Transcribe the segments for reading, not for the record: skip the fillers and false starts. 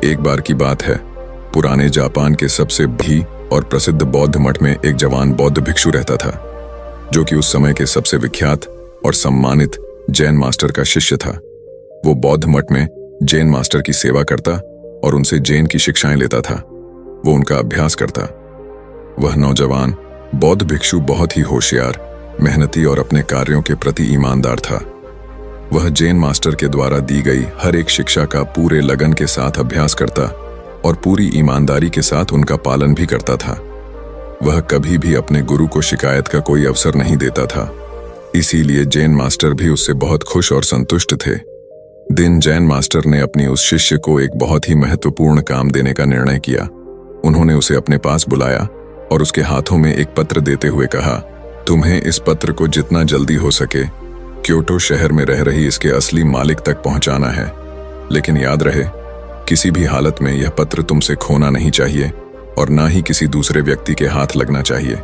एक बार की बात है, पुराने जापान के सबसे भी और प्रसिद्ध बौद्ध मठ में एक जवान बौद्ध भिक्षु रहता था, जो कि उस समय के सबसे विख्यात और सम्मानित जैन मास्टर का शिष्य था। वो बौद्ध मठ में जैन मास्टर की सेवा करता और उनसे जैन की शिक्षाएं लेता था। वो उनका अभ्यास करता। वह नौजवान बौद्ध भिक्षु बहुत ही होशियार, मेहनती और अपने कार्यों के प्रति ईमानदार था। वह जैन मास्टर के द्वारा दी गई हर एक शिक्षा का पूरे लगन के साथ अभ्यास करता और पूरी ईमानदारी के साथ उनका पालन भी करता था। वह कभी भी अपने गुरु को शिकायत का कोई अवसर नहीं देता था, इसीलिए जैन मास्टर भी उससे बहुत खुश और संतुष्ट थे। दिन जैन मास्टर ने अपनी उस शिष्य को एक बहुत ही महत्वपूर्ण काम देने का निर्णय किया। उन्होंने उसे अपने पास बुलाया और उसके हाथों में एक पत्र देते हुए कहा, तुम्हें इस पत्र को जितना जल्दी हो सके क्योटो शहर में रह रही इसके असली मालिक तक पहुंचाना है। लेकिन याद रहे, किसी भी हालत में यह पत्र तुमसे खोना नहीं चाहिए और ना ही किसी दूसरे व्यक्ति के हाथ लगना चाहिए।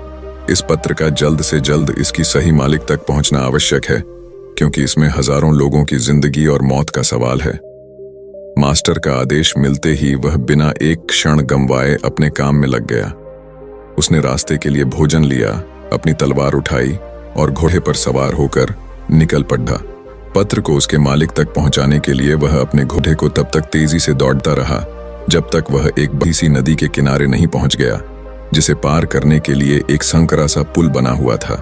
इस पत्र का जल्द से जल्द इसकी सही मालिक तक पहुंचना आवश्यक है, क्योंकि इसमें हजारों लोगों की जिंदगी और मौत का सवाल है। मास्टर का आदेश मिलते ही वह बिना एक क्षण गंवाए अपने काम में लग गया। उसने रास्ते के लिए भोजन लिया, अपनी तलवार उठाई और घोड़े पर सवार होकर निकल पड़ा। पत्र को उसके मालिक तक पहुंचाने के लिए वह अपने घोड़े को तब तक तेजी से दौड़ता रहा जब तक वह एक बड़ी सी नदी के किनारे नहीं पहुंच गया, जिसे पार करने के लिए एक संकरा सा पुल बना हुआ था।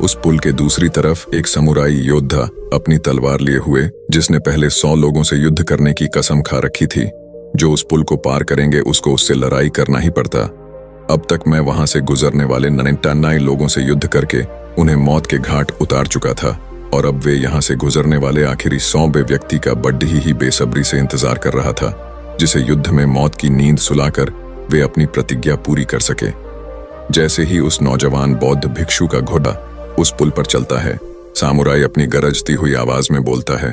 उस पुल के दूसरी तरफ एक समुराई योद्धा अपनी तलवार लिए हुए, जिसने पहले 100 लोगों से युद्ध करने की कसम खा रखी थी। जो उस पुल को पार करेंगे उसको उससे लड़ाई करना ही पड़ता। अब तक मैं वहां से गुजरने वाले 99 लोगों से युद्ध करके उन्हें मौत के घाट उतार चुका था, और अब वे यहाँ से गुजरने वाले आखिरी 100वें व्यक्ति का बड़ी ही बेसब्री से इंतजार कर रहा था, जिसे युद्ध में मौत की नींद सुलाकर वे अपनी प्रतिज्ञा पूरी कर सके। जैसे ही उस नौजवान बौद्ध भिक्षु का घोड़ा उस पुल पर चलता है, सामुराई अपनी गरजती हुई आवाज में बोलता है,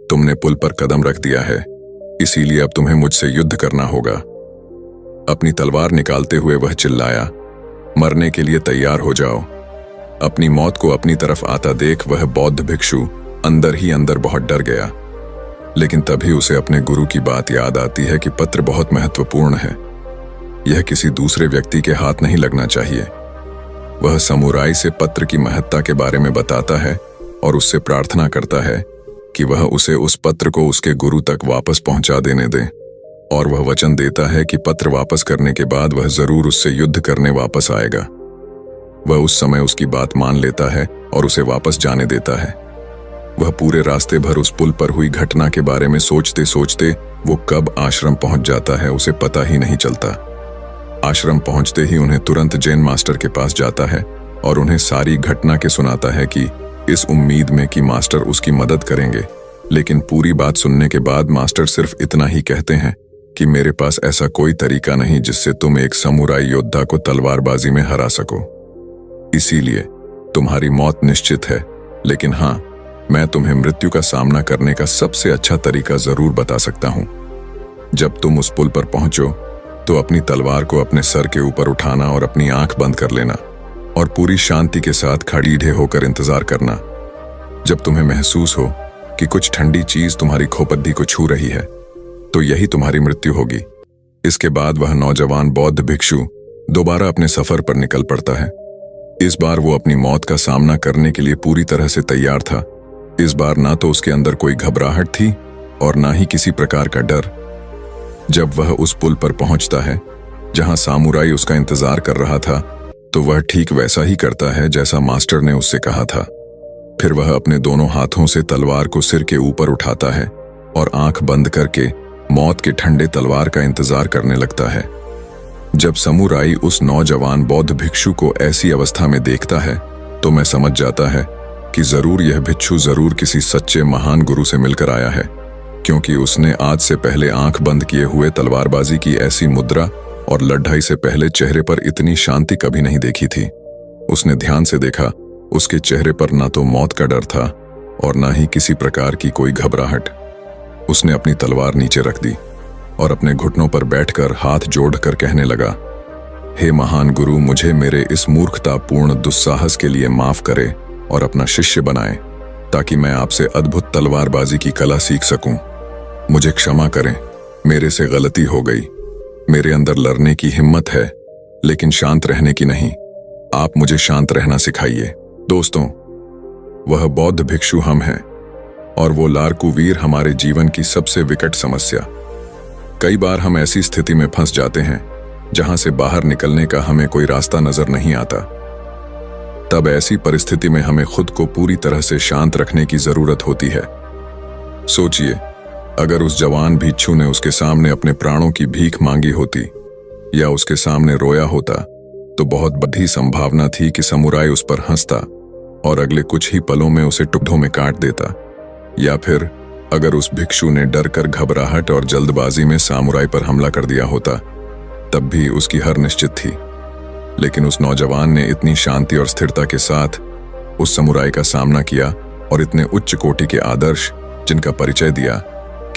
तुमने पुल पर कदम रख दिया है, इसीलिए अब तुम्हें मुझसे युद्ध करना होगा। अपनी तलवार निकालते हुए वह चिल्लाया, मरने के लिए तैयार हो जाओ। अपनी मौत को अपनी तरफ आता देख वह बौद्ध भिक्षु अंदर ही अंदर बहुत डर गया। लेकिन तभी उसे अपने गुरु की बात याद आती है कि पत्र बहुत महत्वपूर्ण है। यह किसी दूसरे व्यक्ति के हाथ नहीं लगना चाहिए। वह समुराई से पत्र की महत्ता के बारे में बताता है और उससे प्रार्थना करता है कि वह उसे उस पत्र को उसके गुरु तक वापस पहुंचा देने दे, और वह वचन देता है कि पत्र वापस करने के बाद वह जरूर उससे युद्ध करने वापस आएगा। वह उस समय उसकी बात मान लेता है और उसे वापस जाने देता है। वह पूरे रास्ते भर उस पुल पर हुई घटना के बारे में सोचते सोचते वो कब आश्रम पहुंच जाता है उसे पता ही नहीं चलता। आश्रम पहुंचते ही उन्हें तुरंत जैन मास्टर के पास जाता है और उन्हें सारी घटना के सुनाता है कि इस उम्मीद में कि मास्टर उसकी मदद करेंगे। लेकिन पूरी बात सुनने के बाद मास्टर सिर्फ इतना ही कहते हैं कि मेरे पास ऐसा कोई तरीका नहीं जिससे तुम एक समुराई योद्धा को तलवारबाजी में हरा सको, इसीलिए तुम्हारी मौत निश्चित है। लेकिन हाँ, मैं तुम्हें मृत्यु का सामना करने का सबसे अच्छा तरीका जरूर बता सकता हूं। जब तुम उस पुल पर पहुंचो तो अपनी तलवार को अपने सर के ऊपर उठाना और अपनी आंख बंद कर लेना और पूरी शांति के साथ खड़ीढ़े होकर इंतजार करना। जब तुम्हें महसूस हो कि कुछ ठंडी चीज तुम्हारी खोपड़ी को छू रही है, तो यही तुम्हारी मृत्यु होगी। इसके बाद वह नौजवान बौद्ध भिक्षु दोबारा अपने सफर पर निकल पड़ता है। इस बार वो अपनी मौत का सामना करने के लिए पूरी तरह से तैयार था। इस बार ना तो उसके अंदर कोई घबराहट थी और ना ही किसी प्रकार का डर। जब वह उस पुल पर पहुंचता है जहां सामुराई उसका इंतजार कर रहा था, तो वह ठीक वैसा ही करता है जैसा मास्टर ने उससे कहा था। फिर वह अपने दोनों हाथों से तलवार को सिर के ऊपर उठाता है और आंख बंद करके मौत के ठंडे तलवार का इंतजार करने लगता है। जब समुराई उस नौजवान बौद्ध भिक्षु को ऐसी अवस्था में देखता है, तो मैं समझ जाता है कि जरूर यह भिक्षु जरूर किसी सच्चे महान गुरु से मिलकर आया है, क्योंकि उसने आज से पहले आंख बंद किए हुए तलवारबाजी की ऐसी मुद्रा और लड़ाई से पहले चेहरे पर इतनी शांति कभी नहीं देखी थी। उसने ध्यान से देखा, उसके चेहरे पर ना तो मौत का डर था और ना ही किसी प्रकार की कोई घबराहट। उसने अपनी तलवार नीचे रख दी और अपने घुटनों पर बैठकर हाथ जोड़कर कहने लगा, हे महान गुरु, मुझे मेरे इस मूर्खतापूर्ण दुस्साहस के लिए माफ करे और अपना शिष्य बनाए, ताकि मैं आपसे अद्भुत तलवारबाजी की कला सीख सकूं। मुझे क्षमा करें, मेरे से गलती हो गई। मेरे अंदर लड़ने की हिम्मत है, लेकिन शांत रहने की नहीं। आप मुझे शांत रहना सिखाइए। दोस्तों, वह बौद्ध भिक्षु हम हैं, और वो लारकुवीर हमारे जीवन की सबसे विकट समस्या। कई बार हम ऐसी स्थिति में फंस जाते हैं जहां से बाहर निकलने का हमें कोई रास्ता नजर नहीं आता। तब ऐसी परिस्थिति में हमें खुद को पूरी तरह से शांत रखने की जरूरत होती है। सोचिए, अगर उस जवान भिक्षु ने उसके सामने अपने प्राणों की भीख मांगी होती या उसके सामने रोया होता, तो बहुत बड़ी संभावना थी कि समुराई उस पर हंसता और अगले कुछ ही पलों में उसे टुकड़ों में काट देता। या फिर अगर उस भिक्षु ने डरकर घबराहट और जल्दबाजी में सामुराई पर हमला कर दिया होता, तब भी उसकी हार निश्चित थी। लेकिन उस नौजवान ने इतनी शांति और स्थिरता के साथ उस समुराई का सामना किया और इतने उच्च कोटि के आदर्श जिनका परिचय दिया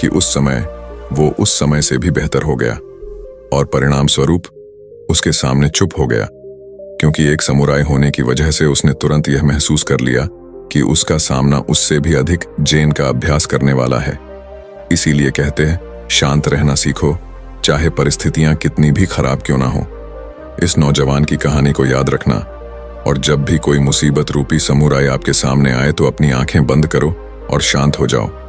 कि उस समय वो उस समय से भी बेहतर हो गया, और परिणाम स्वरूप उसके सामने चुप हो गया, क्योंकि एक समुराई होने की वजह से उसने तुरंत यह महसूस कर लिया कि उसका सामना उससे भी अधिक जेन का अभ्यास करने वाला है। इसीलिए कहते हैं, शांत रहना सीखो, चाहे परिस्थितियां कितनी भी खराब क्यों ना हो। इस नौजवान की कहानी को याद रखना, और जब भी कोई मुसीबत रूपी समुराई आपके सामने आए तो अपनी आंखें बंद करो और शांत हो जाओ।